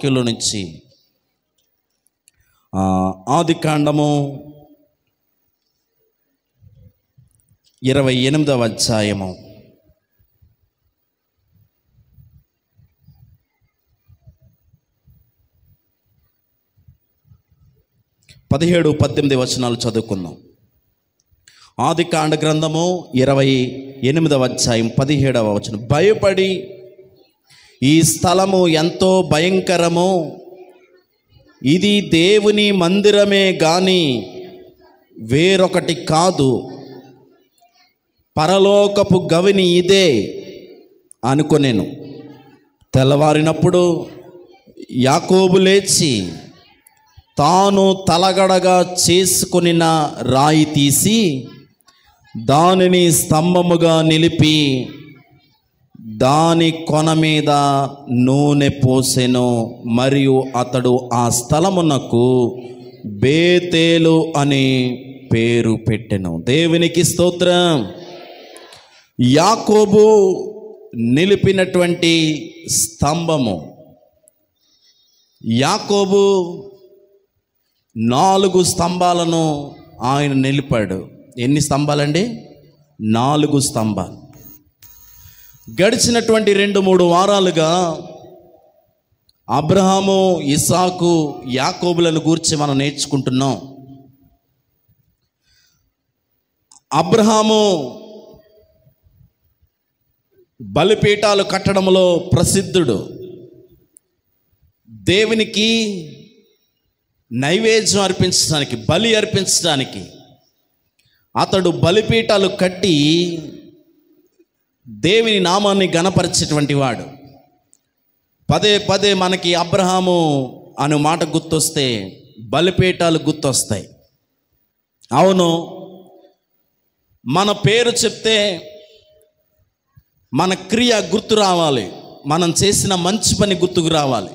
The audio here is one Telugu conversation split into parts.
వాక్యంలో నుంచి ఆదికాండము 28వ అధ్యాయము 17-18 వచనాలు చదువుకుందాం. ఆదికాండ గ్రంథము 28వ అధ్యాయం 17వ వచనం. భయపడి, ఈ స్థలము ఎంతో భయంకరము, ఇది దేవుని మందిరమే గాని వేరొకటి కాదు, పరలోకపు గవిని ఇదే అనుకొనెను. తెల్లవారినప్పుడు యాకోబు లేచి తాను తలగడగా చేసుకొనిన రాయి తీసి దానిని స్తంభముగా నిలిపి దాని కొన మీద నూనె పోసెను. మరియు అతడు ఆ స్థలమునకు బేతేలు అని పేరు పెట్టెను. దేవునికి స్తోత్రం. యాకోబు నిలిపినటువంటి స్తంభము. యాకోబు 4 స్తంభాలను ఆయన నిలిపాడు. ఎన్ని స్తంభాలండి? 4 స్తంభాలు. గడిచినటువంటి 2-3 వారాలుగా అబ్రహాము, ఇస్సాకు, యాకోబులను గూర్చి మనం నేర్చుకుంటున్నాం. అబ్రహాము బలిపీఠాలు కట్టడంలో ప్రసిద్ధుడు. దేవునికి నైవేద్యం అర్పించడానికి, బలి అర్పించడానికి అతడు బలిపీఠాలు కట్టి దేవుని నామాన్ని గణపరిచేటువంటి వాడు. పదే పదే మనకి అబ్రహాము అనే మాట గుర్తొస్తే బలిపీఠాలు గుర్తొస్తాయి. అవును, మన పేరు చెప్తే మన క్రియ గుర్తు రావాలి, మనం చేసిన మంచి పని గుర్తుకు రావాలి.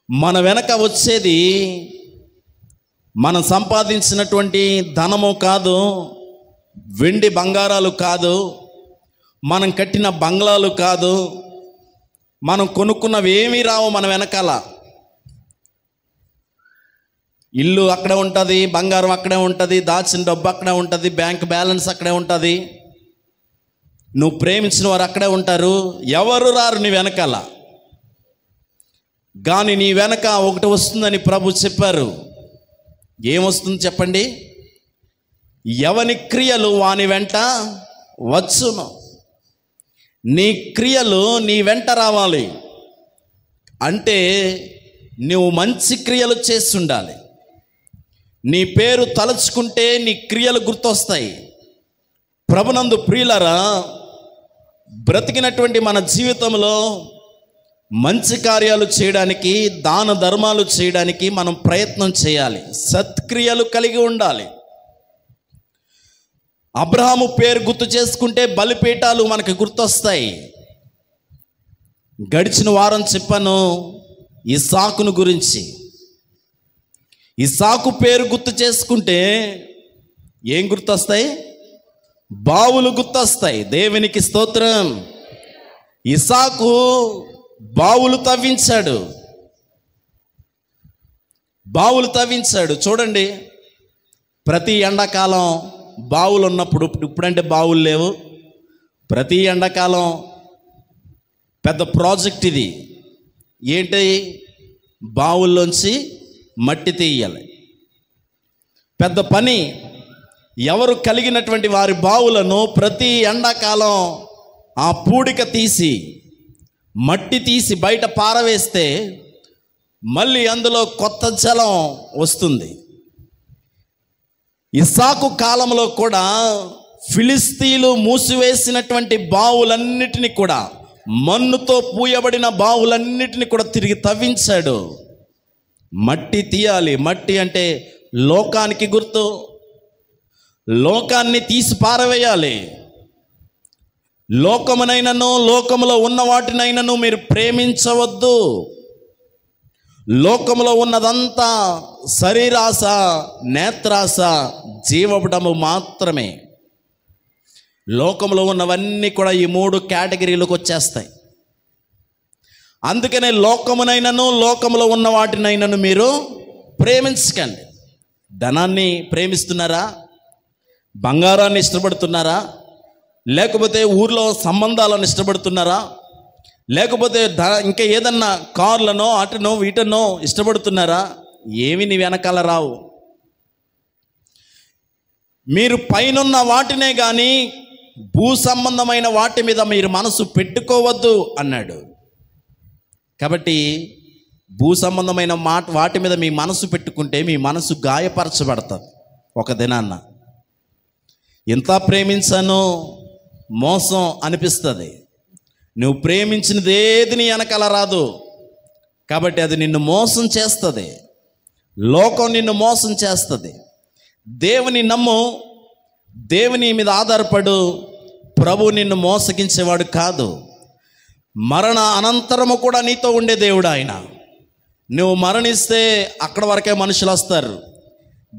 మన వెనక వచ్చేది మనం సంపాదించినటువంటి ధనము కాదు, వెండి బంగారాలు కాదు, మనం కట్టిన బంగ్లాలు కాదు, మనం కొనుక్కున్నవి ఏమీ రావు. మన వెనకాల ఇల్లు అక్కడే ఉంటుంది, బంగారం అక్కడే ఉంటుంది, దాచిన డబ్బు అక్కడే ఉంటుంది, బ్యాంక్ బ్యాలెన్స్ అక్కడే ఉంటుంది, నువ్వు ప్రేమించిన వారు అక్కడే ఉంటారు, ఎవరు రారు నీ వెనకాల. కానీ నీ వెనక ఒకటి వస్తుందని ప్రభు చెప్పారు. ఏమొస్తుంది చెప్పండి? ఎవని క్రియలు వాని వెంట వచ్చును. నీ క్రియలు నీ వెంట రావాలి అంటే నువ్వు మంచి క్రియలు చేస్తుండాలి. నీ పేరు తలుచుకుంటే నీ క్రియలు గుర్తొస్తాయి. ప్రభునందు ప్రియులారా, బ్రతికినటువంటి మన జీవితంలో మంచి కార్యాలు చేయడానికి, దాన ధర్మాలు చేయడానికి మనం ప్రయత్నం చేయాలి. సత్క్రియలు కలిగి ఉండాలి. అబ్రహాము పేరు గుర్తు చేసుకుంటే బలిపీఠాలు మనకు గుర్తొస్తాయి. గడిచిన వారం చెప్పాను ఇస్సాకును గురించి. ఇస్సాకు పేరు గుర్తు చేసుకుంటే ఏం గుర్తొస్తాయి? బావులు గుర్తొస్తాయి. దేవునికి స్తోత్రం. ఇస్సాకు బావులు తవ్వించాడు. చూడండి, ప్రతి ఎండాకాలం బావులు ఉన్నప్పుడు, ఇప్పుడంటే బావులు లేవు, ప్రతి ఎండాకాలం పెద్ద ప్రాజెక్ట్ ఇది. ఏంటి? బావుల్లోంచి మట్టి తీయాలి. పెద్ద పని. ఎవరు కలిగినటువంటి వారి బావులను ప్రతి ఎండాకాలం ఆ పూడిక తీసి, మట్టి తీసి బయట పారవేస్తే మళ్ళీ అందులో కొత్త జలం వస్తుంది. ఇస్సాకు కాలంలో కూడా ఫిలిస్తీన్లు మూసివేసినటువంటి బావులన్నిటినీ కూడా, మన్నుతో పూయబడిన బావులన్నిటినీ కూడా తిరిగి తవ్వించాడు. మట్టి తీయాలి. మట్టి అంటే లోకానికి గుర్తు. లోకాన్ని తీసి పారవేయాలి. లోకమునైనను, లోకములో ఉన్న వాటినైనను మీరు ప్రేమించవద్దు. లోకములో ఉన్నదంతా శరీరాశ, నేత్రాశ, జీవపటము మాత్రమే. లోకంలో ఉన్నవన్నీ కూడా ఈ 3 కేటగిరీలకు వచ్చేస్తాయి. అందుకనే లోకమునైనను లోకములో ఉన్న వాటినైనను మీరు ప్రేమించకండి. ధనాన్ని ప్రేమిస్తున్నారా? బంగారాన్ని ఇష్టపడుతున్నారా? లేకపోతే ఊర్లో సంబంధాలను ఇష్టపడుతున్నారా? లేకపోతే ఇంకా ఏదన్నా కార్లనో అటనో వీటనో ఇష్టపడుతున్నారా? ఏమి నీ వెనకాల రావు. మీరు పైనున్న వాటినే కానీ భూ సంబంధమైన వాటి మీద మీరు మనసు పెట్టుకోవద్దు అన్నాడు. కాబట్టి భూ సంబంధమైన వాటి మీద మీ మనసు పెట్టుకుంటే మీ మనసు గాయపరచబడుతుంది. ఒక దినాన్న ఎంత ప్రేమించానో మోసం అనిపిస్తుంది. నువ్వు ప్రేమించినది ఏది నీ వెనకాల రాదు. కాబట్టి అది నిన్ను మోసం చేస్తుంది. లోకం నిన్ను మోసం చేస్తుంది. దేవుని నమ్ము, దేవుని మీద ఆధారపడు. ప్రభు నిన్ను మోసగించేవాడు కాదు. మరణ అనంతరము కూడా నీతో ఉండే దేవుడు ఆయన. నువ్వు మరణిస్తే అక్కడ వరకే మనుషులు వస్తారు,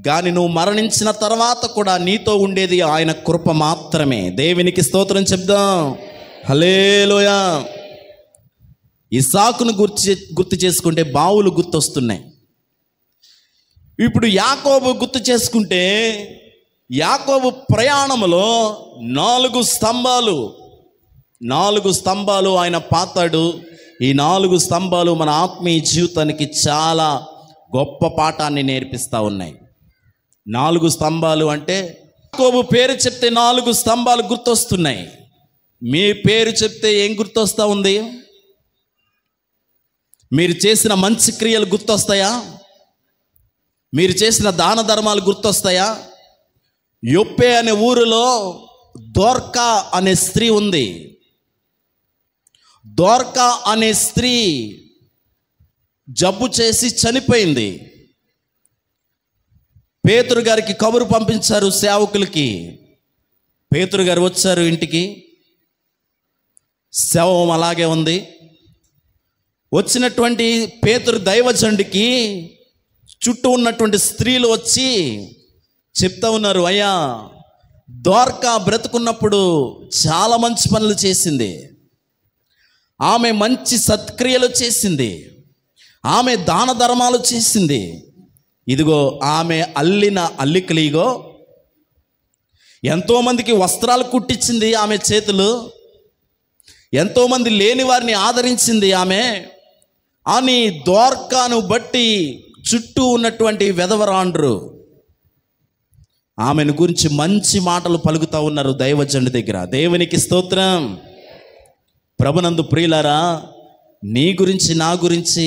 కానీ నువ్వు మరణించిన తర్వాత కూడా నీతో ఉండేది ఆయన కృప మాత్రమే. దేవునికి స్తోత్రం చెప్దాం. హల్లెలూయా. ఇస్సాకును గుర్తు చేసుకుంటే బావులు గుర్తొస్తున్నాయి. ఇప్పుడు యాకోబు గుర్తు చేసుకుంటే యాకోబు ప్రయాణంలో 4 స్తంభాలు ఆయన పాతాడు. ఈ 4 స్తంభాలు మన ఆత్మీయ జీవితానికి చాలా గొప్ప పాఠాన్ని నేర్పిస్తూ ఉన్నాయి. 4 స్తంభాలు అంటే యాకోబు పేరు చెప్తే 4 స్తంభాలు గుర్తొస్తున్నాయి. మీ పేరు చెప్తే ఏం గుర్తొస్తూ ఉంది? మీరు చేసిన మంచి క్రియలు గుర్తొస్తాయా? మీరు చేసిన దాన ధర్మాలు గుర్తొస్తాయా? యొప్పే అనే ఊరిలో దోర్కా అనే స్త్రీ ఉంది. దోర్కా అనే స్త్రీ జబ్బు చేసి చనిపోయింది. పేతురు గారికి కబురు పంపించారు సేవకులకి. పేతురు గారు వచ్చారు ఇంటికి. శవం అలాగే ఉంది. వచ్చినటువంటి పేతురు దైవజనుడికి చుట్టూ ఉన్నటువంటి స్త్రీలు వచ్చి చెప్తా ఉన్నారు, అయ్యా, దోర్కా బ్రతుకున్నప్పుడు చాలా మంచి పనులు చేసింది. ఆమె మంచి సత్క్రియలు చేసింది. ఆమె దాన ధర్మాలు చేసింది. ఇదిగో ఆమె అల్లిన అల్లికలిగో ఎంతోమందికి వస్త్రాలు కుట్టించింది ఆమె చేతులు. ఎంతోమంది లేని వారిని ఆదరించింది ఆమె అని దోర్కాను బట్టి చుట్టూ ఉన్నటువంటి వెధవరాండ్రు ఆమెను గురించి మంచి మాటలు పలుకుతూ ఉన్నారు దైవజనుడి దగ్గర. దేవునికి స్తోత్రం. ప్రభునందు ప్రియులారా, నీ గురించి నా గురించి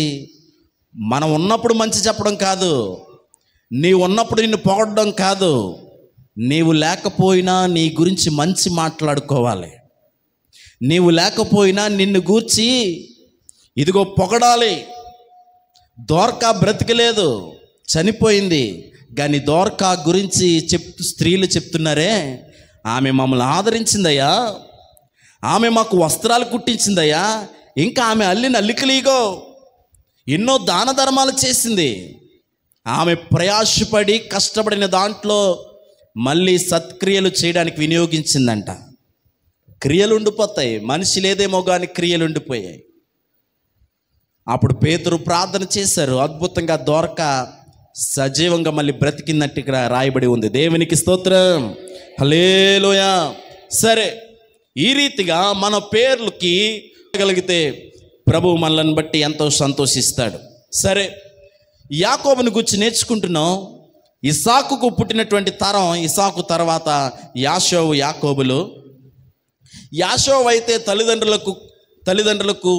మనం ఉన్నప్పుడు మంచి చెప్పడం కాదు, నీవు ఉన్నప్పుడు నిన్ను పొగడడం కాదు, నీవు లేకపోయినా నీ గురించి మంచి మాట్లాడుకోవాలి. నీవు లేకపోయినా నిన్ను గూర్చి ఇదిగో పొగడాలి. దోర్కా బ్రతికలేదు, చనిపోయింది, కానీ దోర్కా గురించి స్త్రీలు చెప్తున్నారే, ఆమె మమ్మల్ని ఆదరించిందయ్యా, ఆమె మాకు వస్త్రాలు కుట్టించిందయ్యా, ఇంకా ఆమె అల్లిన అల్లికలీగో ఎన్నో దాన ధర్మాలు చేసింది. ఆమె ప్రయాసపడి కష్టపడిన దాంట్లో మళ్ళీ సత్క్రియలు చేయడానికి వినియోగించిందంట. క్రియలు ఉండిపోతాయి, మనిషి లేదేమో కానీ క్రియలు ఉండిపోయాయి. అప్పుడు పేతురు ప్రార్థన చేశారు. అద్భుతంగా దోర్కా సజీవంగా మళ్ళీ బ్రతికిందంటే ఇక్కడ రాయబడి ఉంది. దేవునికి స్తోత్రం. హల్లెలూయా. సరే, ఈ రీతిగా మన పేర్లకి కలిగితే ప్రభువు మనల్ని బట్టి ఎంతో సంతోషిస్తాడు. సరే, యాకోబుని గురించి నేర్చుకుంటున్నాం. ఇస్సాకుకు పుట్టినటువంటి తరం, ఇస్సాకు తర్వాత యాషోవు, యాకోబులు. యాషోవు అయితే తల్లిదండ్రులకు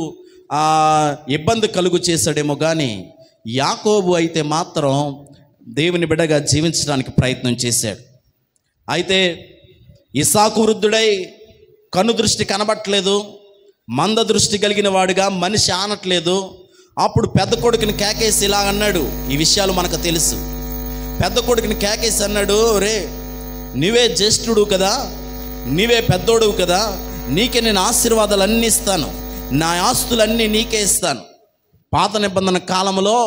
ఇబ్బంది కలుగు చేశాడేమో కానీ యాకోబు అయితే మాత్రం దేవుని బిడ్డగా జీవించడానికి ప్రయత్నం చేశాడు. అయితే ఇస్సాకు వృద్ధుడై కన్ను దృష్టి కనబట్టలేదు, మంద దృష్టి కలిగిన వాడుగా మనిషి ఆనట్లేదు. అప్పుడు పెద్ద కొడుకుని కేకేసి ఇలా అన్నాడు. ఈ విషయాలు మనకు తెలుసు. పెద్ద కొడుకుని కేకేసి అన్నాడు, రే, నీవే జ్యేష్ఠుడు కదా, నీవే పెద్దోడువు కదా, నీకే నేను ఆశీర్వాదాలు అన్నీ ఇస్తాను, నా ఆస్తులన్నీ నీకే ఇస్తాను. పాత నిబంధన కాలంలో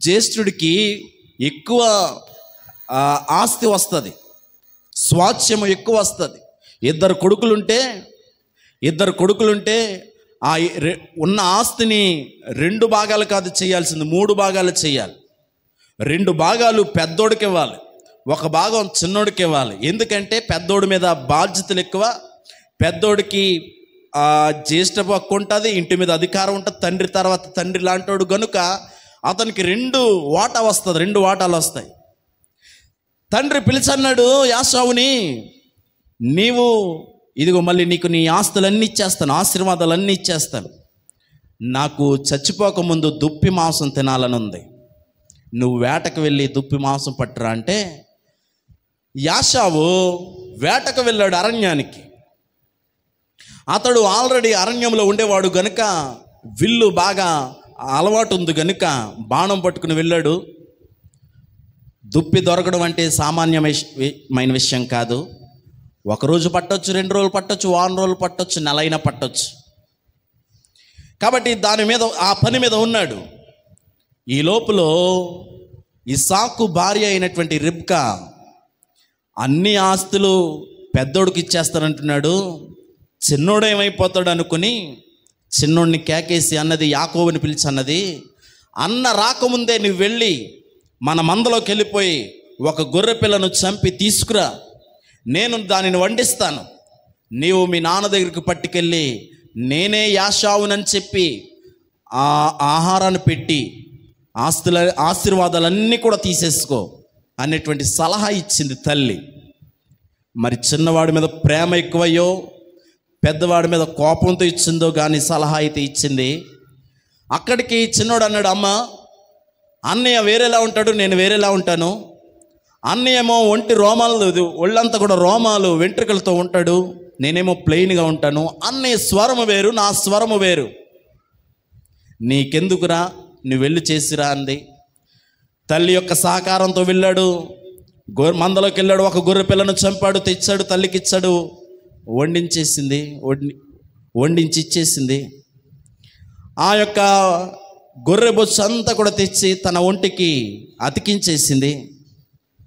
జ్యేష్ఠుడికి ఎక్కువ ఆస్తి వస్తుంది, స్వాస్థ్యము ఎక్కువ వస్తుంది. ఇద్దరు కొడుకులుంటే ఆ ఉన్న ఆస్తిని 2 భాగాలు కాదు చేయాల్సింది, 3 భాగాలు చేయాలి. 2 భాగాలు పెద్దోడికి ఇవ్వాలి, 1 భాగం చిన్నోడికి ఇవ్వాలి. ఎందుకంటే పెద్దోడి మీద బాధ్యతలు ఎక్కువ, పెద్దోడికి జ్యేష్ఠ హక్కు ఉంటుంది, ఇంటి మీద అధికారం ఉంటుంది, తండ్రి తర్వాత తండ్రి లాంటోడు కనుక అతనికి 2 వాటా వస్తుంది, 2 వాటాలు వస్తాయి. తండ్రి పిలిచన్నాడు యాషావుని, నీవు ఇదిగో మళ్ళీ నీకు నీ ఆస్తులన్నీ ఇచ్చేస్తాను, ఆశీర్వాదాలన్నీ ఇచ్చేస్తాను, నాకు చచ్చిపోకముందు దుప్పి మాంసం తినాలని ఉంది, నువ్వు వేటకు వెళ్ళి దుప్పి మాంసం పట్టురా అంటే యాషావు వేటకు వెళ్ళాడు అరణ్యానికి. అతడు ఆల్రెడీ అరణ్యంలో ఉండేవాడు గనుక విల్లు బాగా అలవాటు ఉంది గనుక బాణం పట్టుకుని వెళ్ళాడు. దుప్పి దొరకడం అంటే సామాన్యమైన విషయం కాదు. 1 రోజు పట్టొచ్చు, 2 రోజులు పట్టొచ్చు, 1 రోజులు పట్టొచ్చు, నెలైనా పట్టొచ్చు. కాబట్టి దాని మీద ఆ పని మీద ఉన్నాడు. ఈ లోపల ఇస్సాకు భార్య అయినటువంటి రిబ్కా అన్ని ఆస్తులు పెద్దోడికి ఇచ్చేస్తానంటున్నాడు, చిన్నోడు ఏమైపోతాడు అనుకుని చిన్నోడిని కేకేసి అన్నది, యాకోబుని పిలిచి అన్నది, అన్న రాకముందే నువ్వు వెళ్ళి మన మందలోకి వెళ్ళిపోయి 1 గొర్రె పిల్లను చంపి తీసుకురా, నేను దానిని వండిస్తాను, నీవు మీ నాన్న దగ్గరికి పట్టుకెళ్ళి నేనే యాషావునని చెప్పి ఆ ఆహారాన్ని పెట్టి ఆశీర్వాదాలన్నీ కూడా తీసేసుకో అనేటువంటి సలహా ఇచ్చింది తల్లి. మరి చిన్నవాడి మీద ప్రేమ ఎక్కువయ్యో పెద్దవాడి మీద కోపంతో ఇచ్చిందో కానీ సలహా అయితే ఇచ్చింది. అక్కడికి చిన్నోడు అన్నాడు, అమ్మ అన్నయ్య వేరేలా ఉంటాడు, నేను వేరేలా ఉంటాను, అన్నయ్య ఏమో ఒంటి రోమాలు, ఒళ్ళంతా కూడా రోమాలు వెంట్రుకలతో ఉంటాడు, నేనేమో ప్లెయిన్గా ఉంటాను, అన్నయ్య స్వరము వేరు, నా స్వరము వేరు, నీకెందుకురా, నువ్వు వెళ్ళి చేసిరా అంది. తల్లి యొక్క సహకారంతో వెళ్ళాడు, మందలోకి వెళ్ళాడు, 1 గొర్రె పిల్లను చంపాడు, తెచ్చాడు, తల్లికి ఇచ్చాడు, వండించి ఇచ్చేసింది. ఆ యొక్క గొర్రె బొచ్చు అంతా కూడా తెచ్చి తన ఒంటికి అతికించేసింది.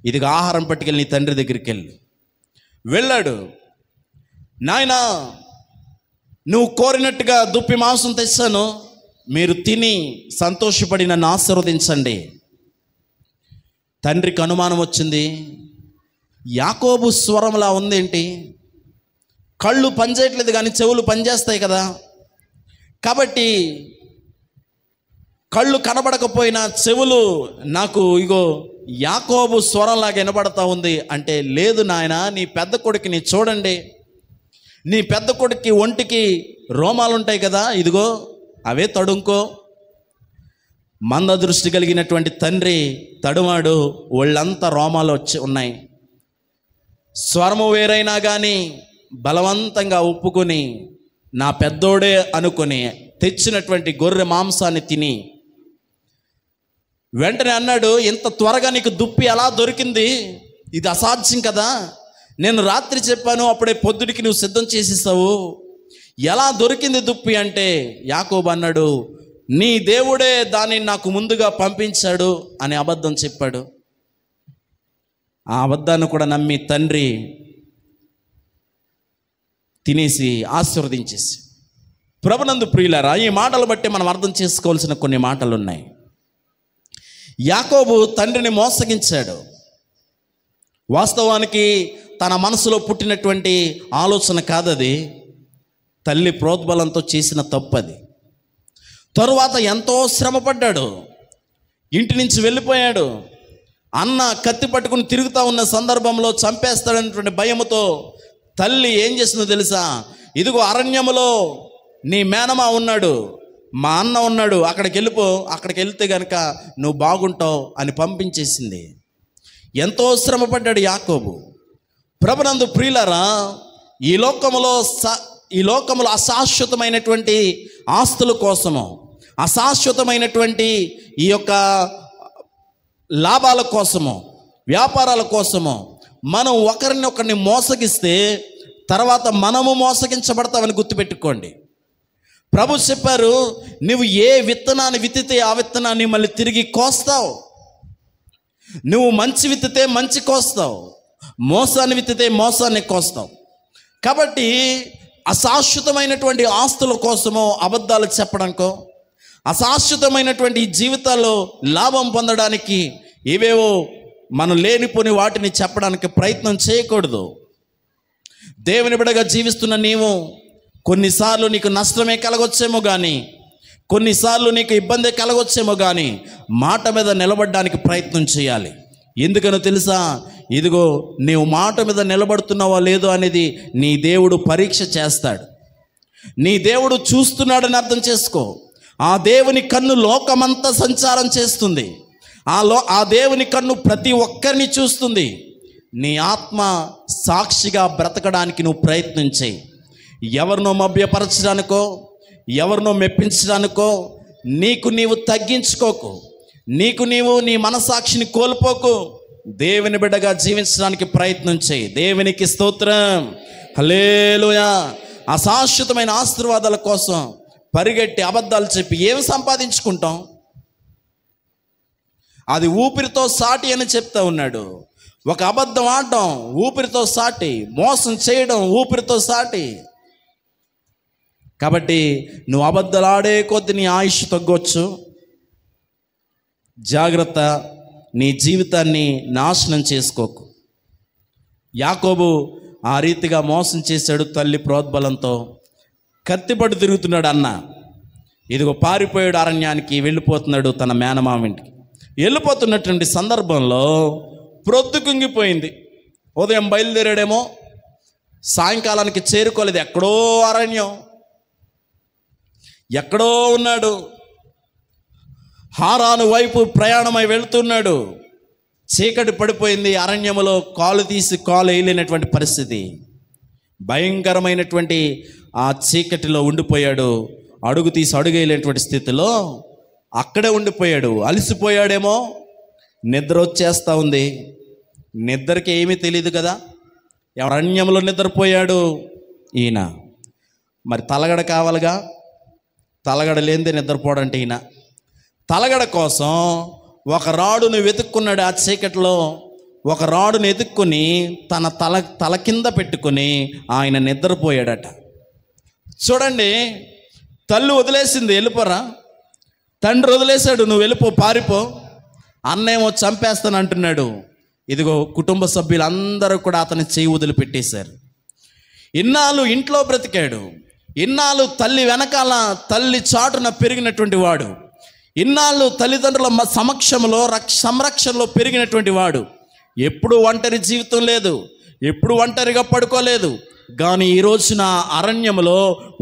ఇదిగా ఆహారం పట్టుకెళ్ళి నీ తండ్రి దగ్గరికి వెళ్ళాడు. నాయనా, నువ్వు కోరినట్టుగా దుప్పి మాంసం తెచ్చాను, మీరు తిని సంతోషపడి నన్ను ఆశీర్వదించండి. తండ్రికి అనుమానం వచ్చింది, యాకోబు స్వరంలా ఉందేంటి, కళ్ళు పనిచేయట్లేదు కానీ చెవులు పనిచేస్తాయి కదా, కాబట్టి కళ్ళు కనబడకపోయినా చెవులు నాకు ఇగో యాకోబు స్వరంలాగా వినబడతా ఉంది అంటే, లేదు నాయన, నీ పెద్ద కొడుకుని చూడండి, నీ పెద్ద కొడుక్కి ఒంటికి రోమాలు ఉంటాయి కదా, ఇదిగో అవే తడుంకో. మంద దృష్టి కలిగినటువంటి తండ్రి తడుమాడు, ఒళ్ళంతా రోమాలు వచ్చి ఉన్నాయి. స్వరము వేరైనా కానీ బలవంతంగా ఒప్పుకొని నా పెద్దోడే అనుకొని తెచ్చినటువంటి గొర్రె మాంసాన్ని తిని వెంటనే అన్నాడు, ఇంత త్వరగా నీకు దుప్పి ఎలా దొరికింది, ఇది అసాధ్యం కదా, నేను రాత్రి చెప్పాను, అప్పుడే పొద్దుడికి నువ్వు సిద్ధం చేసేసావు, ఎలా దొరికింది దుప్పి అంటే యాకోబు అన్నాడు, నీ దేవుడే దాన్ని నాకు ముందుగా పంపించాడు అని అబద్ధం చెప్పాడు. ఆ అబద్ధాన్ని కూడా నమ్మి తండ్రి తినేసి ఆశీర్వదించేసి. ప్రభునందు ప్రియులారా, ఈ మాటలు బట్టి మనం అర్థం చేసుకోవాల్సిన కొన్ని మాటలు ఉన్నాయి. యాకోబు తండ్రిని మోసగించాడు. వాస్తవానికి తన మనసులో పుట్టినటువంటి ఆలోచన కాదది, తల్లి ప్రోద్బలంతో చేసిన తప్పది. తరువాత ఎంతో శ్రమపడ్డాడు, ఇంటి నుంచి వెళ్ళిపోయాడు. అన్న కత్తి పట్టుకుని తిరుగుతూ ఉన్న సందర్భంలో చంపేస్తాడనేటువంటి భయముతో తల్లి ఏం చేసిందో తెలుసా, ఇదిగో అరణ్యములో నీ మేనమా ఉన్నాడు, మా అన్న ఉన్నాడు, అక్కడికి వెళ్ళిపో, అక్కడికి వెళ్తే కనుక నువ్వు బాగుంటావు అని పంపించేసింది. ఎంతో శ్రమపడ్డాడు యాకోబు. ప్రభునందు ప్రియులారా, ఈ లోకములో అశాశ్వతమైనటువంటి ఆస్తుల కోసము, అశాశ్వతమైనటువంటి ఈ యొక్క లాభాల కోసము, వ్యాపారాల కోసము మనం ఒకరిని మోసగిస్తే తర్వాత మనము మోసగించబడతామని గుర్తుపెట్టుకోండి. ప్రభు చెప్పారు, నువ్వు ఏ విత్తనాన్ని విత్తితే ఆ విత్తనాన్ని మళ్ళీ తిరిగి కోస్తావు. నువ్వు మంచి విత్తితే మంచి కోస్తావు, మోసాన్ని విత్తితే మోసాన్ని కోస్తావు. కాబట్టి అశాశ్వతమైనటువంటి ఆస్తుల కోసమో అబద్ధాలు చెప్పడానికో, అశాశ్వతమైనటువంటి జీవితాల్లో లాభం పొందడానికి ఏవేవో మనం లేనిపోని వాటిని చెప్పడానికి ప్రయత్నం చేయకూడదు. దేవుని బిడ్డగా జీవిస్తున్న నీవు కొన్నిసార్లు నీకు నష్టమే కలగొచ్చేమో కానీ, కొన్నిసార్లు నీకు ఇబ్బంది కలగొచ్చేమో కానీ మాట మీద నిలబడడానికి ప్రయత్నం చేయాలి. ఎందుకనో తెలుసా? ఇదిగో నీవు మాట మీద నిలబడుతున్నావా లేదో అనేది నీ దేవుడు పరీక్ష చేస్తాడు. నీ దేవుడు చూస్తున్నాడని అర్థం చేసుకో. ఆ దేవుని కన్ను లోకమంతా సంచారం చేస్తుంది. ఆ దేవుని కన్ను ప్రతి ఒక్కరిని చూస్తుంది. నీ ఆత్మ సాక్షిగా బ్రతకడానికి నువ్వు ప్రయత్నం చేయి. ఎవరినో మభ్యపరచడానికో, ఎవరినో మెప్పించడానికో నీకు నీవు తగ్గించుకోకు. నీకు నీవు నీ మనసాక్షిని కోల్పోకు. దేవుని బిడ్డగా జీవించడానికి ప్రయత్నం చేయి. దేవునికి స్తోత్రం, హల్లెలూయా. అశాశ్వతమైన ఆశీర్వాదాల కోసం పరిగెట్టి అబద్ధాలు చెప్పి ఏం సంపాదించుకుంటాం? అది ఊపిరితో సాటి అని చెప్తా ఉన్నాడు. ఒక అబద్ధం ఆడడం ఊపిరితో సాటి, మోసం చేయడం ఊపిరితో సాటి. కాబట్టి నువ్వు అబద్ధాలు ఆడే కొద్ది నీ ఆయుష్ తగ్గొచ్చు. జాగ్రత్త, నీ జీవితాన్ని నాశనం చేసుకోకు. యాకోబు ఆ రీతిగా మోసం చేశాడు. తల్లి ప్రోద్బలంతో కత్తిపట్టు తిరుగుతున్నాడు అన్న. ఇదిగో పారిపోయాడు, అరణ్యానికి వెళ్ళిపోతున్నాడు తన మేనమామింటికి. వెళ్ళిపోతున్నటువంటి సందర్భంలో ప్రొద్దు కుంగిపోయింది. ఉదయం బయలుదేరాడేమో, సాయంకాలానికి చేరుకోలేదు. ఎక్కడో అరణ్యం, ఎక్కడో ఉన్నాడు. హారాను వైపు ప్రయాణమై వెళుతున్నాడు. చీకటి పడిపోయింది. అరణ్యములో కాలు తీసి కాలు వేయలేనటువంటి పరిస్థితి. భయంకరమైనటువంటి ఆ చీకటిలో ఉండిపోయాడు. అడుగు తీసి అడుగు వేయలేనటువంటి స్థితిలో అక్కడే ఉండిపోయాడు. అలసిపోయాడేమో, నిద్ర వచ్చేస్తూ ఉంది. నిద్రకి ఏమీ తెలియదు కదా. అరణ్యంలో నిద్రపోయాడు ఈయన. మరి తలగడ కావాలిగా. తలగడ లేనిదే నిద్రపోడంటే ఈయన తలగడ కోసం ఒక రాడును వెతుక్కున్నాడు. ఆ చీకటిలో ఒక రాడును ఎతుక్కుని తన తల కింద పెట్టుకుని ఆయన నిద్రపోయాడట. చూడండి, తల్లి వదిలేసింది, వెళ్ళిపోరా. తండ్రి వదిలేశాడు, నువ్వు వెళ్ళిపో, పారిపో. అన్నేమో చంపేస్తాను అంటున్నాడు. ఇదిగో కుటుంబ సభ్యులందరూ కూడా అతని చేయి వదిలిపెట్టేశారు. ఇన్నాళ్ళు ఇంట్లో బ్రతికాడు. ఇన్నాళ్ళు తల్లి వెనకాల, తల్లి చాటున పెరిగినటువంటి వాడు. ఇన్నాళ్ళు తల్లిదండ్రుల సమక్షంలో సంరక్షణలో పెరిగినటువంటి వాడు. ఎప్పుడు ఒంటరి జీవితం లేదు, ఎప్పుడు ఒంటరిగా పడుకోలేదు. కానీ ఈ రోజున అరణ్యంలో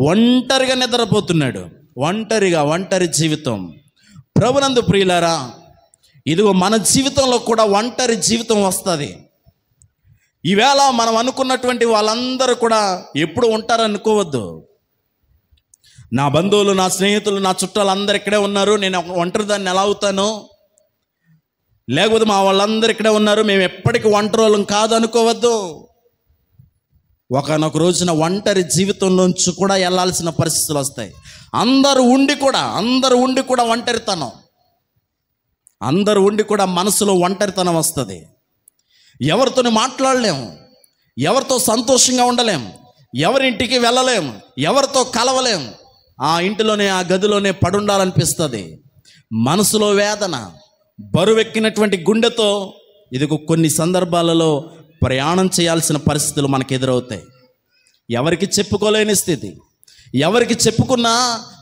ఒంటరిగా నిద్రపోతున్నాడు. ఒంటరి జీవితం. ప్రభునందు ప్రియులారా, ఇదిగో మన జీవితంలో కూడా ఒంటరి జీవితం వస్తుంది. ఈవేళ మనం అనుకున్నటువంటి వాళ్ళందరూ కూడా ఎప్పుడు ఉంటారనుకోవద్దు. నా బంధువులు, నా స్నేహితులు, నా చుట్టాలు అందరు ఇక్కడే ఉన్నారు, నేను ఒంటరిదాన్ని ఎలా అవుతాను? లేకపోతే మా వాళ్ళందరూ ఇక్కడే ఉన్నారు, మేము ఎప్పటికీ ఒంటరోళ్ళం కాదు అనుకోవద్దు. ఒకనొక రోజున ఒంటరి జీవితంలోంచి కూడా వెళ్ళాల్సిన పరిస్థితులు వస్తాయి. అందరూ ఉండి కూడా ఒంటరితనం, అందరూ ఉండి కూడా మనసులో ఒంటరితనం వస్తుంది. ఎవరితోని మాట్లాడలేము, ఎవరితో సంతోషంగా ఉండలేము, ఎవరింటికి వెళ్ళలేము, ఎవరితో కలవలేము. ఆ ఇంటిలోనే, ఆ గదిలోనే పడుండాలనిపిస్తుంది. మనసులో వేదన, బరువెక్కినటువంటి గుండెతో ఇదిగో కొన్ని సందర్భాలలో ప్రయాణం చేయాల్సిన పరిస్థితులు మనకు ఎదురవుతాయి. ఎవరికి చెప్పుకోలేని స్థితి. ఎవరికి చెప్పుకున్నా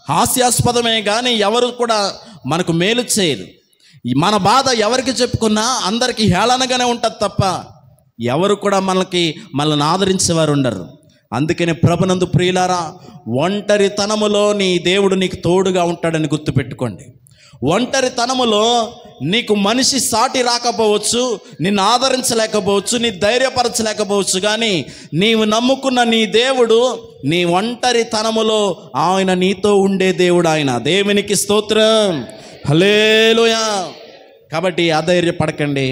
హాస్యాస్పదమే కానీ ఎవరు కూడా మనకు మేలు చేయరు. మన బాధ ఎవరికి చెప్పుకున్నా అందరికీ హేళనగానే ఉంటుంది తప్ప ఎవరు కూడా మనల్ని ఆదరించేవారు ఉండరు. అందుకనే ప్రభునందు ప్రియులారా, ఒంటరితనములో నీ దేవుడు నీకు తోడుగా ఉంటాడని గుర్తుపెట్టుకోండి. ఒంటరితనములో నీకు మనిషి సాటి రాకపోవచ్చు, నిన్ను ఆదరించలేకపోవచ్చు, నీ ధైర్యపరచలేకపోవచ్చు, కానీ నీవు నమ్ముకున్న నీ దేవుడు నీ ఒంటరితనములో ఆయన నీతో ఉండే దేవుడు. ఆయన దేవునికి స్తోత్రం, హల్లెలూయా. కాబట్టి అధైర్యపడకండి.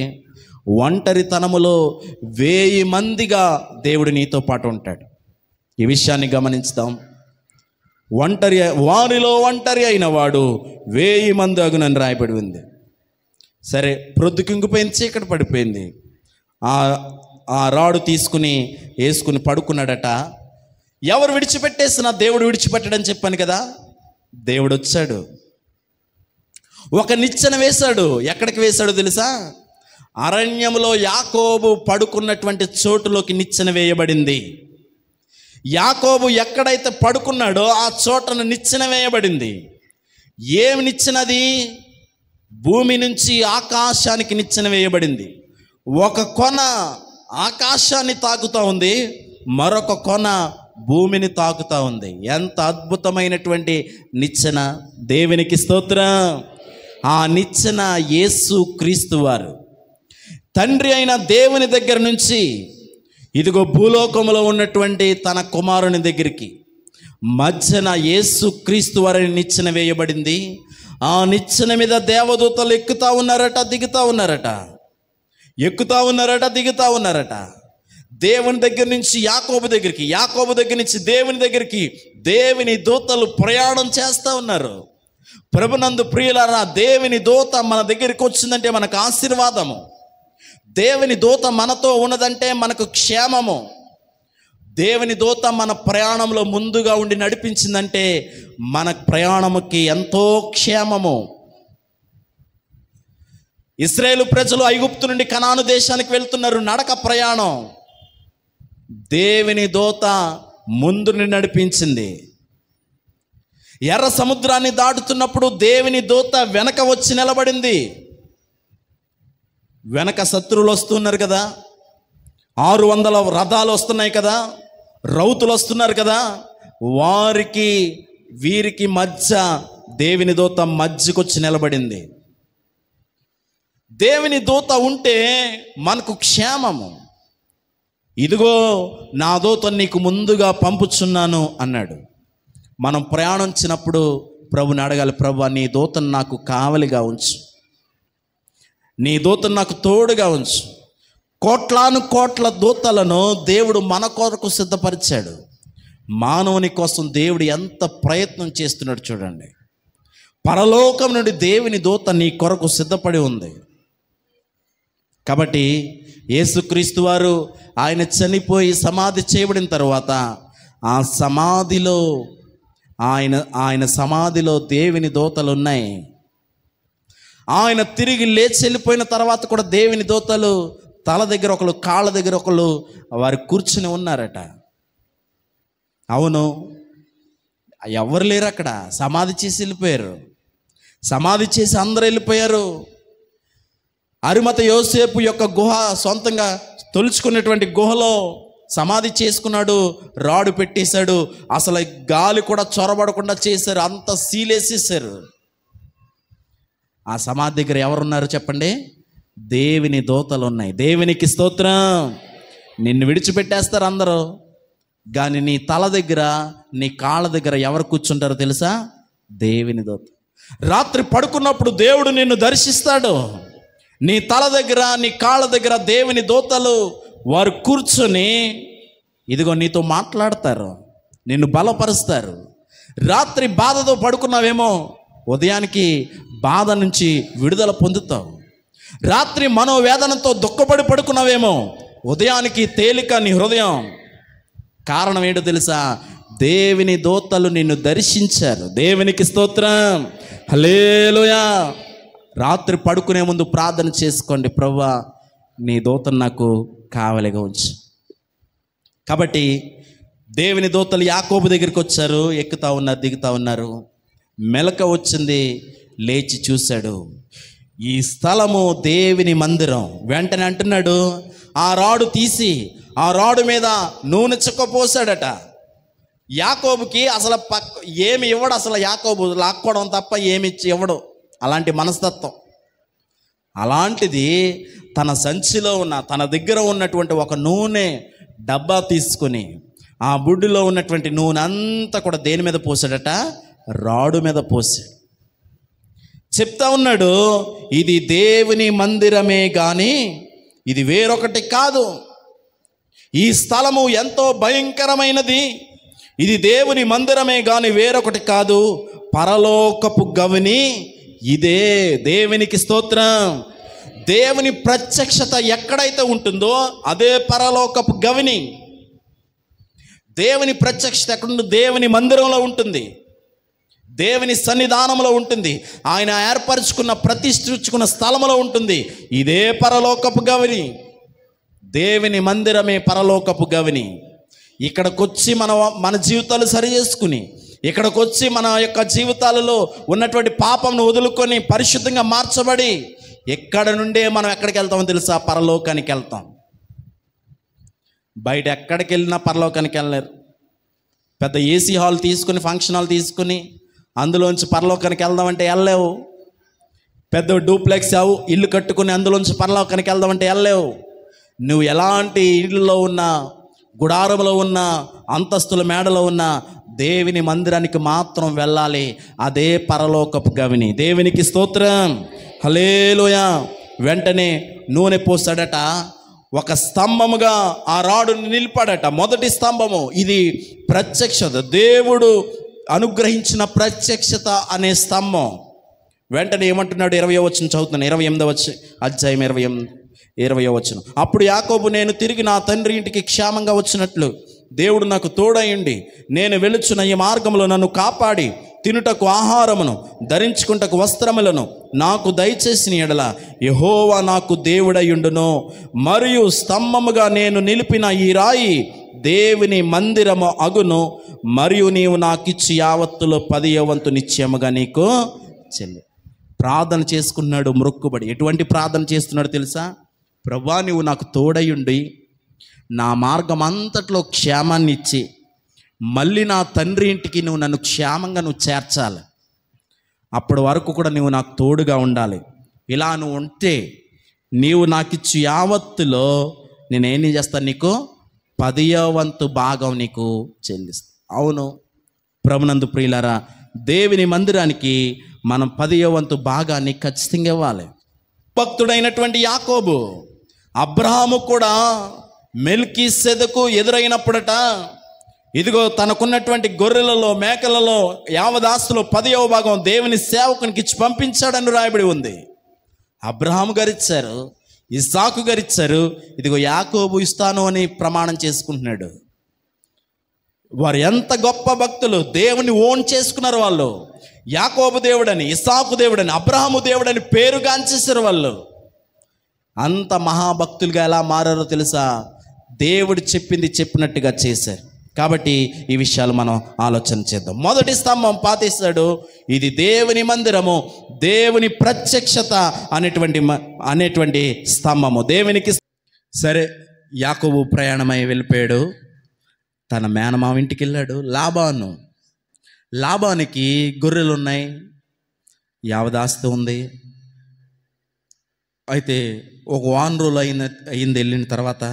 ఒంటరితనములో 1000 మందిగా దేవుడు నీతో పాటు ఉంటాడు. ఈ విషయాన్ని గమనించుదాం. వారిలో ఒంటరి అయిన వాడు 1000 మంది అగునని రాయబడి ఉంది. సరే, ప్రొద్దుకింగిపోయింది, చీకటి పడిపోయింది. ఆ రాడు వేసుకుని పడుకున్నాడట. ఎవరు విడిచిపెట్టేసినా దేవుడు విడిచిపెట్టడని చెప్పాను కదా. దేవుడు వచ్చాడు, ఒక నిచ్చెన వేశాడు. ఎక్కడికి వేశాడో తెలుసా? అరణ్యంలో యాకోబు పడుకున్నటువంటి చోటులోకి నిచ్చెన వేయబడింది. యాకోబు ఎక్కడైతే పడుకున్నాడో ఆ చోటను నిచ్చెన వేయబడింది. ఏమి నిచ్చెనది? భూమి నుంచి ఆకాశానికి నిచ్చెన వేయబడింది. ఒక కొన ఆకాశాన్ని తాకుతూ ఉంది, మరొక కొన భూమిని తాకుతూ ఉంది. ఎంత అద్భుతమైనటువంటి నిచ్చెన! దేవునికి స్తోత్రం. ఆ నిచ్చెన యేసు క్రీస్తు వారు. తండ్రి అయిన దేవుని దగ్గర నుంచి ఇదిగో భూలోకంలో ఉన్నటువంటి తన కుమారుని దగ్గరికి మధ్యన యేసు క్రీస్తు వారిని నిచ్చెన వేయబడింది. ఆ నిచ్చెన మీద దేవదూతలు ఎక్కుతా ఉన్నారట, దిగుతా ఉన్నారట, ఎక్కుతా ఉన్నారట, దిగుతా ఉన్నారట. దేవుని దగ్గర నుంచి యాకోబు దగ్గరికి, యాకోబు దగ్గర నుంచి దేవుని దగ్గరికి దేవుని దూతలు ప్రయాణం చేస్తూ ఉన్నారు. ప్రభునందు ప్రియులారా, దేవుని దూత మన దగ్గరికి వచ్చిందంటే మనకు ఆశీర్వాదము. దేవుని దూత మనతో ఉన్నదంటే మనకు క్షేమము. దేవుని దూత మన ప్రయాణంలో ముందుగా ఉండి నడిపించిందంటే మన ప్రయాణముకి ఎంతో క్షేమము. ఇశ్రాయేలు ప్రజలు ఐగుప్తు నుండి కనాను దేశానికి వెళ్తున్నారు, నడక ప్రయాణం. దేవుని దూత ముందుని నడిపించింది. ఎర్ర సముద్రాన్ని దాటుతున్నప్పుడు దేవుని దూత వెనక వచ్చి నిలబడింది. వెనక శత్రువులు వస్తున్నారు కదా, 600 రథాలు వస్తున్నాయి కదా, రౌతులు వస్తున్నారు కదా, వారికి వీరికి మధ్య దేవుని దూత మధ్యకొచ్చి నిలబడింది. దేవుని దూత ఉంటే మనకు క్షేమము. ఇదిగో నా దూత నీకు ముందుగా పంపుచున్నాను అన్నాడు. మనం ప్రయాణించినప్పుడు ప్రభుని అడగాలి, ప్రభువా నీ దూతను నాకు కావలిగా ఉంచు, నీ దూతను నాకు తోడుగా ఉంచు. కోట్లాను కోట్ల దూతలను దేవుడు మన కొరకు సిద్ధపరిచాడు. మానవుని కోసం దేవుడు ఎంత ప్రయత్నం చేస్తున్నాడు చూడండి. పరలోకం నుండి దేవుని దూత నీ కొరకు సిద్ధపడి ఉంది. కాబట్టి యేసుక్రీస్తు వారు ఆయన చనిపోయి సమాధి చేయబడిన తర్వాత ఆ సమాధిలో ఆయన సమాధిలో దేవుని దూతలు ఉన్నాయి. ఆయన తిరిగి లేచి వెళ్ళిపోయిన తర్వాత కూడా దేవుని దూతలు తల దగ్గర ఒకళ్ళు, కాళ్ళ దగ్గర ఒకళ్ళు వారు కూర్చుని ఉన్నారట. అవును, ఎవరు లేరు అక్కడ. సమాధి చేసి వెళ్ళిపోయారు. సమాధి చేసి అందరూ వెళ్ళిపోయారు. అరిమత యోసేపు యొక్క గుహ సొంతంగా తొలుచుకున్నటువంటి గుహలో సమాధి చేసుకున్నాడు. రాడు పెట్టేశాడు. అసలు గాలి కూడా చొరబడకుండా చేశారు. అంత సీలేసేసారు. ఆ సమాధి దగ్గర ఎవరున్నారు చెప్పండి? దేవుని దూతలు ఉన్నాయి. దేవునికి స్తోత్రం. నిన్ను విడిచిపెట్టేస్తారు అందరూ, కానీ నీ తల దగ్గర, నీ కాళ్ళ దగ్గర ఎవరు కూర్చుంటారో తెలుసా? దేవుని దూత. రాత్రి పడుకున్నప్పుడు దేవుడు నిన్ను దర్శిస్తాడు. నీ తల దగ్గర, నీ కాళ్ళ దగ్గర దేవుని దూతలు వారు కూర్చొని ఇదిగో నీతో మాట్లాడతారు, నిన్ను బలపరుస్తారు. రాత్రి బాధతో పడుకున్నావేమో, ఉదయానికి బాధ నుంచి విడుదల పొందుతావు. రాత్రి మనోవేదనతో దుఃఖపడి పడుకున్నావేమో, ఉదయానికి తేలిక నీ హృదయం. కారణం ఏంటో తెలుసా? దేవుని దూతలు నిన్ను దర్శించారు. దేవునికి స్తోత్రం. హల్లెలూయా. రాత్రి పడుకునే ముందు ప్రార్థన చేసుకోండి, ప్రభువా నీ దూతను నాకు కావలిగా ఉంచు. కాబట్టి దేవుని దూతలు యాకోబు దగ్గరికి వచ్చారు. ఎక్కుతా ఉన్నారు, దిగుతా ఉన్నారు. మెలక వచ్చింది, లేచి చూశాడు. ఈ స్థలము దేవుని మందిరం. వెంటనే అంటున్నాడు, ఆ రాడు తీసి ఆ రాడు మీద నూనె చుక్క పోసాడట. యాకోబుకి అసలు ఏమి ఇవ్వడు. అసలు యాకోబు లాక్కోవడం తప్ప ఏమి ఇవ్వడు. అలాంటి మనస్తత్వం. అలాంటిది తన సంచిలో ఉన్న, తన దగ్గర ఉన్నటువంటి ఒక నూనె డబ్బా తీసుకొని ఆ బుడ్డిలో ఉన్నటువంటి నూనె అంతా కూడా దేని మీద పోసాడట? రాడు మీద పోసాడు. చెప్తా ఉన్నాడు, ఇది దేవుని మందిరమే కానీ ఇది వేరొకటి కాదు. ఈ స్థలము ఎంతో భయంకరమైనది. ఇది దేవుని మందిరమే కానీ వేరొకటి కాదు. పరలోకపు గవిని ఇదే. దేవునికి స్తోత్రం. దేవుని ప్రత్యక్షత ఎక్కడైతే ఉంటుందో అదే పరలోకపు గవిని. దేవుని ప్రత్యక్షత ఎక్కడుంది? దేవుని మందిరంలో ఉంటుంది, దేవుని సన్నిధానంలో ఉంటుంది, ఆయన ఏర్పరచుకున్న ప్రతిష్ఠించుకున్న స్థలంలో ఉంటుంది. ఇదే పరలోకపు గవిని, దేవుని మందిరమే పరలోకపు గవిని. ఇక్కడికొచ్చి మన జీవితాలు సరి చేసుకుని, ఇక్కడికొచ్చి మన యొక్క జీవితాలలో ఉన్నటువంటి పాపంను వదులుకొని పరిశుద్ధంగా మార్చబడి ఎక్కడ నుండే మనం ఎక్కడికి వెళ్తామో తెలుసా? పరలోకానికి వెళ్తాం. బయట ఎక్కడికి వెళ్ళినా పరలోకానికి వెళ్ళలేరు. పెద్ద ఏసీ హాల్ తీసుకుని, ఫంక్షన్ హాల్ తీసుకుని అందులోంచి పరలోకానికి వెళ్దామంటే వెళ్ళలేవు. పెద్ద డూప్లెక్స్ ఇల్లు కట్టుకుని అందులోంచి పరలోకానికి వెళ్దామంటే వెళ్ళలేవు. నువ్వు ఎలాంటి ఇళ్ళలో ఉన్నా, గుడారంలో ఉన్న, అంతస్తుల మేడలో ఉన్న దేవుని మందిరానికి మాత్రం వెళ్ళాలి. అదే పరలోకపు గవిని. దేవునికి స్తోత్రం, హల్లెలూయా. వెంటనే నూనె పోసాడట, ఒక స్తంభముగా ఆ రాడుని నిలిపాడట. మొదటి స్తంభము ఇది ప్రత్యక్షత, దేవుడు అనుగ్రహించిన ప్రత్యక్షత అనే స్తంభం. వెంటనే ఏమంటున్నాడు? 20వ వచనం చదువుతున్నాను, 28వ అధ్యాయం 20వ వచనం. అప్పుడు యాకోబు, నేను తిరిగి నా తండ్రి ఇంటికి క్షేమంగా వచ్చినట్లు దేవుడు నాకు తోడయుండి నేను వెలుచున్న ఈ మార్గంలో నన్ను కాపాడి తినుటకు ఆహారమును, ధరించుకుంటకు వస్త్రములను నాకు దయచేసిన ఎడల యెహోవా నాకు దేవుడయుండును. మరియు స్తంభముగా నేను నిలిపిన ఈ రాయి దేవుని మందిరము అగును. మరియు నీవు నాకిచ్చి యావత్తులో 10వ వంతు నిశ్చయముగా నీకు చెల్లి. ప్రార్థన చేసుకున్నాడు, మొక్కుబడి. ఎటువంటి ప్రార్థన చేస్తున్నాడు తెలుసా? ప్రభువా, నువ్వు నాకు తోడయుండి నా మార్గం అంతట్లో క్షేమాన్ని ఇచ్చి మళ్ళీ నా తండ్రి ఇంటికి నువ్వు నన్ను క్షేమంగా చేర్చాలి. అప్పటి వరకు కూడా నువ్వు నాకు తోడుగా ఉండాలి. ఇలా నువ్వు ఉంటే నీవు నాకు ఇచ్చి యావత్తులో నేనేం చేస్తాను? నీకు 10వ వంతు భాగం నీకు చెల్లిస్తాను. అవును ప్రభునందు ప్రియులారా, దేవుని మందిరానికి మనం 10వ వంతు భాగాన్ని ఖచ్చితంగా ఇవ్వాలి. భక్తుడైనటువంటి యాకోబు, అబ్రహాము కూడా మెల్కీసెదెకు ఎదురైనప్పుడట, ఇదిగో తనకున్నటువంటి గొర్రెలలో, మేకలలో యావదాస్తులో 10వ భాగం దేవుని సేవకునికి ఇచ్చి పంపించాడని రాయబడి ఉంది. అబ్రహాము గారిచ్చారు, ఇస్సాకు గారిచ్చారు, ఇదిగో యాకోబు ఇస్తాను అని ప్రమాణం చేసుకుంటున్నాడు. వారు ఎంత గొప్ప భక్తులు! దేవుని ఓన్ చేసుకున్నారు వాళ్ళు. యాకోబు దేవుడని, ఇస్సాకు దేవుడని, అబ్రహాము దేవుడని పేరుగాంచేశారు వాళ్ళు. అంత మహాభక్తులుగా ఎలా మారారో తెలుసా? దేవుడు చెప్పింది చెప్పినట్టుగా చేశారు. కాబట్టి ఈ విషయాలు మనం ఆలోచన చేద్దాం. మొదటి స్తంభం పాతేశాడు. ఇది దేవుని మందిరము, దేవుని ప్రత్యక్షత అనేటువంటి స్తంభము దేవునికి. సరే, యాకోబు ప్రయాణమై వెళ్ళిపోయాడు. తన మేనమామ ఇంటికి వెళ్ళాడు. లాబానికి గొర్రెలు ఉన్నాయి, యావదాస్తి ఉంది. అయితే ఒక వారం రోజులు అయింది. వెళ్ళిన తర్వాత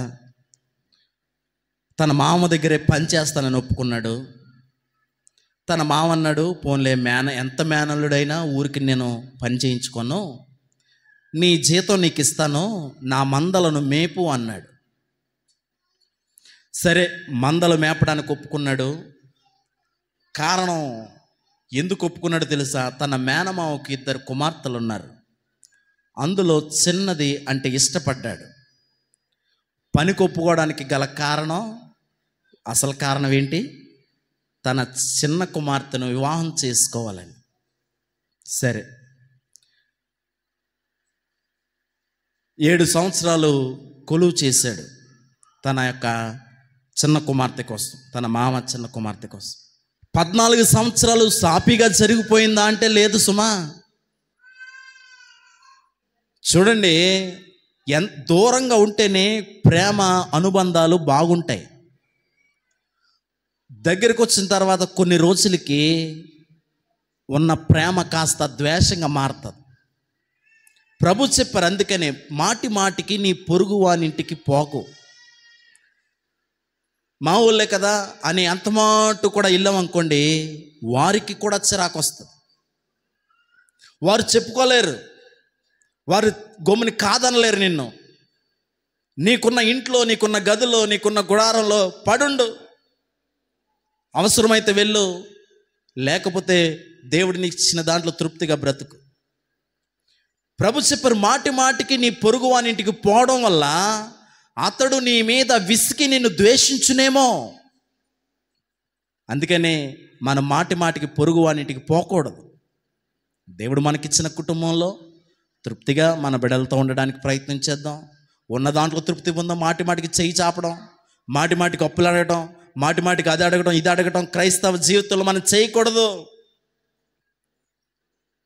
తన మామ దగ్గరే పని చేస్తానని ఒప్పుకున్నాడు. తన మామ అన్నాడు, పోన్లే ఎంత మేనల్లుడైనా ఊరికి నేను పని చేయించుకోను, నీ జీతం నీకు ఇస్తాను, నా మందలను మేపు అన్నాడు. సరే, మందలు మేపడానికి ఒప్పుకున్నాడు. కారణం ఎందుకు ఒప్పుకున్నాడు తెలుసా? తన మేనమావకి 2 కుమార్తెలు ఉన్నారు. అందులో చిన్నది అంటే ఇష్టపడ్డాడు. పనికి ఒప్పుకోవడానికి గల కారణం, అసలు కారణం ఏంటి? తన చిన్న కుమార్తెను వివాహం చేసుకోవాలని. సరే, 7 సంవత్సరాలు కొలువు చేశాడు తన యొక్క చిన్న కుమార్తె కోసం, తన మామ చిన్న కుమార్తె కోసం. 14 సంవత్సరాలు సాపిగా జరిగిపోయిందా అంటే లేదు సుమా. చూడండి, ఎంత దూరంగా ఉంటేనే ప్రేమ అనుబంధాలు బాగుంటాయి. దగ్గరికి వచ్చిన తర్వాత కొన్ని రోజులకి ఉన్న ప్రేమ కాస్త ద్వేషంగా మారుతుంది. ప్రభు చెప్పారు, అందుకనే మాటి మాటికి నీ పొరుగు వానింటికి పోకు. మా ఊళ్ళే కదా అని అంతమాటు కూడా వెళ్ళామనుకోండి, వారికి కూడా చిరాకు వస్తుంది. వారు చెప్పుకోలేరు, వారు గమ్ముని కాదనలేరు నిన్ను. నీకున్న ఇంట్లో, నీకున్న గదిలో, నీకున్న గుడారంలో పడుండు, అవసరమైతే వెళ్ళు, లేకపోతే దేవుడిని ఇచ్చిన దాంట్లో తృప్తిగా బ్రతుకు. ప్రభు చెప్పారు, మాటి మాటికి నీ పొరుగు వానింటికి పోవడం వల్ల అతడు నీ మీద విసికి నిన్ను ద్వేషించునేమో. అందుకనే మనం మాటి మాటికి పొరుగు వానిటికి పోకూడదు. దేవుడు మనకిచ్చిన కుటుంబంలో తృప్తిగా మన బిడ్డలతో ఉండడానికి ప్రయత్నం చేద్దాం. ఉన్న దాంట్లో తృప్తి పొందాం. మాటి మాటికి చెయ్యి చాపడం, మాటి మాటికి అప్పులు అడగడం, మాటి మాటికి అది అడగడం ఇది అడగడం క్రైస్తవ జీవితంలో మనం చేయకూడదు.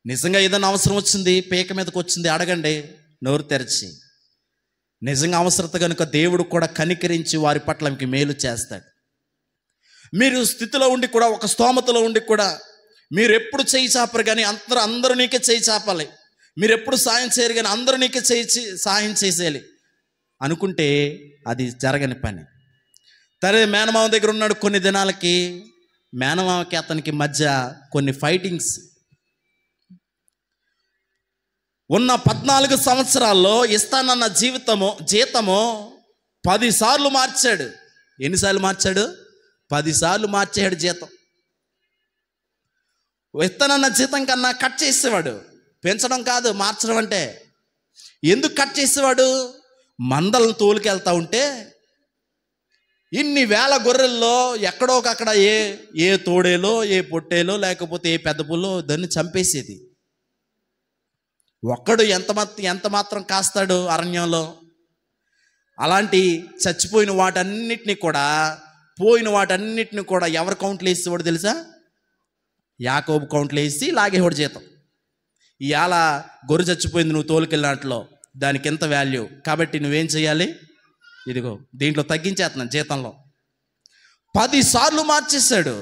నిజంగా ఏదైనా అవసరం వచ్చింది, పీక మీదకి వచ్చింది, అడగండి నోరు తెరిచి. నిజంగా అవసరత కనుక దేవుడు కూడా కనికరించి వారి పట్ల మీకు మేలు చేస్తాడు. మీరు స్థితిలో ఉండి కూడా, ఒక స్తోమతలో ఉండి కూడా మీరు ఎప్పుడు చేయి చాపరు కానీ అందరూ నీకే చేయి చాపాలి, మీరు ఎప్పుడు సాయం చేయరు కానీ అందరూ నీకే సాయం చేసేయాలి అనుకుంటే అది జరగని పని. సరే, మేనమామ దగ్గర ఉన్నాడు. కొన్ని దినాలకి మేనమామకి అతనికి మధ్య కొన్ని ఫైటింగ్స్. ఉన్న 14 సంవత్సరాల్లో ఇస్తానన్న జీతము 10 సార్లు మార్చాడు. ఎన్నిసార్లు మార్చాడు? 10 సార్లు మార్చాడు జీతం. ఇస్తానన్న జీతం కన్నా కట్ చేసేవాడు. పెంచడం కాదు మార్చడం అంటే. ఎందుకు కట్ చేసేవాడు? మందలను తోలుకెళ్తా ఉంటే ఇన్ని వేల గొర్రెల్లో ఎక్కడో ఒకక్కడ ఏ తోడేలో, ఏ పొట్టేలో, లేకపోతే ఏ పెద్ద పుల్లో దాన్ని చంపేసేది. ఒక్కడు ఎంత మాత్రం కాస్తాడు అరణ్యంలో? అలాంటి చచ్చిపోయిన వాటన్నిటిని కూడా, పోయిన వాటన్నిటిని కూడా ఎవరు కౌంట్లు వేసేవాడు తెలుసా? యాకోబు కౌంట్లు వేసి లాగేవాడు జీతం. ఇవాళ గొర్రె చచ్చిపోయింది, నువ్వు తోలుకెళ్ళినట్లో దానికి ఎంత వాల్యూ, కాబట్టి నువ్వేం చేయాలి? ఇదిగో దీంట్లో తగ్గించేస్తున్నాను జీతంలో. 10 సార్లు మార్చేశాడు.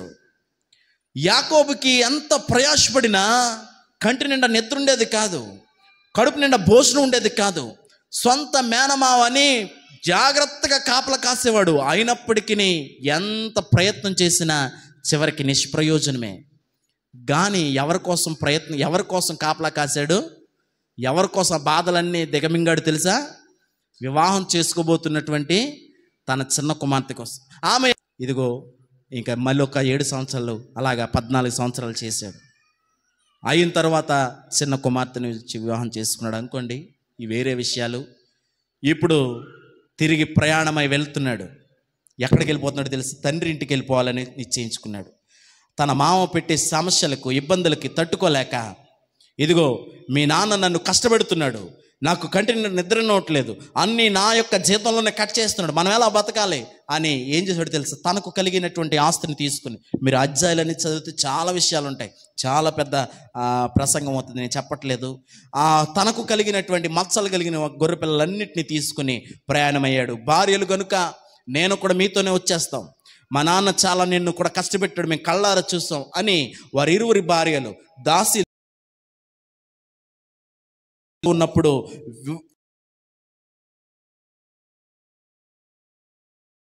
యాకోబుకి ఎంత ప్రయాసపడినా కంటి నిండా నిద్ర ఉండేది కాదు, కడుపు నిండా భోజనం ఉండేది కాదు. సొంత మేనమావని జాగ్రత్తగా కాపలా కాసేవాడు. అయినప్పటికీ ఎంత ప్రయత్నం చేసినా చివరికి నిష్ప్రయోజనమే. కానీ ఎవరి కోసం కాపలా కాశాడు? ఎవరి కోసం బాధలన్నీ దిగమింగాడు తెలుసా? వివాహం చేసుకోబోతున్నటువంటి తన చిన్న కుమార్తె కోసం. ఆమె ఇదిగో ఇంకా మళ్ళీ ఒక 7 సంవత్సరాలు, అలాగా 14 సంవత్సరాలు చేశాడు. అయిన తర్వాత చిన్న కుమార్తెని వివాహం చేసుకున్నాడు అనుకోండి. ఇవి వేరే విషయాలు. ఇప్పుడు తిరిగి ప్రయాణమై వెళ్తున్నాడు. ఎక్కడికి వెళ్ళిపోతున్నాడు తెలుసు? తండ్రి ఇంటికి వెళ్ళిపోవాలని నిశ్చయించుకున్నాడు. తన మామ పెట్టే సమస్యలకు, ఇబ్బందులకి తట్టుకోలేక, ఇదిగో మీ నాన్న నన్ను కష్టపెడుతున్నాడు, నాకు కంటి నిద్ర నోట్లేదు, అన్నీ నా యొక్క జీతంలోనే కట్ చేస్తున్నాడు, మనం ఎలా బతకాలి అని ఏం చేశాడు తెలుసు? తనకు కలిగినటువంటి ఆస్తిని తీసుకుని, మీరు అధ్యాయాలన్నీ చదివితే చాలా విషయాలు ఉంటాయి, చాలా పెద్ద ప్రసంగం అవుతుంది, నేను చెప్పట్లేదు. తనకు కలిగినటువంటి మచ్చలు కలిగిన గొర్రె పిల్లలన్నింటినీ తీసుకుని ప్రయాణమయ్యాడు. భార్యలు కనుక నేను కూడా మీతోనే వచ్చేస్తాం, మా నాన్న చాలా నిన్ను కూడా కష్టపెట్టాడు, మేము కళ్ళారా చూస్తాం అని వారి ఇరువురి భార్యలు దాసి ఉన్నప్పుడు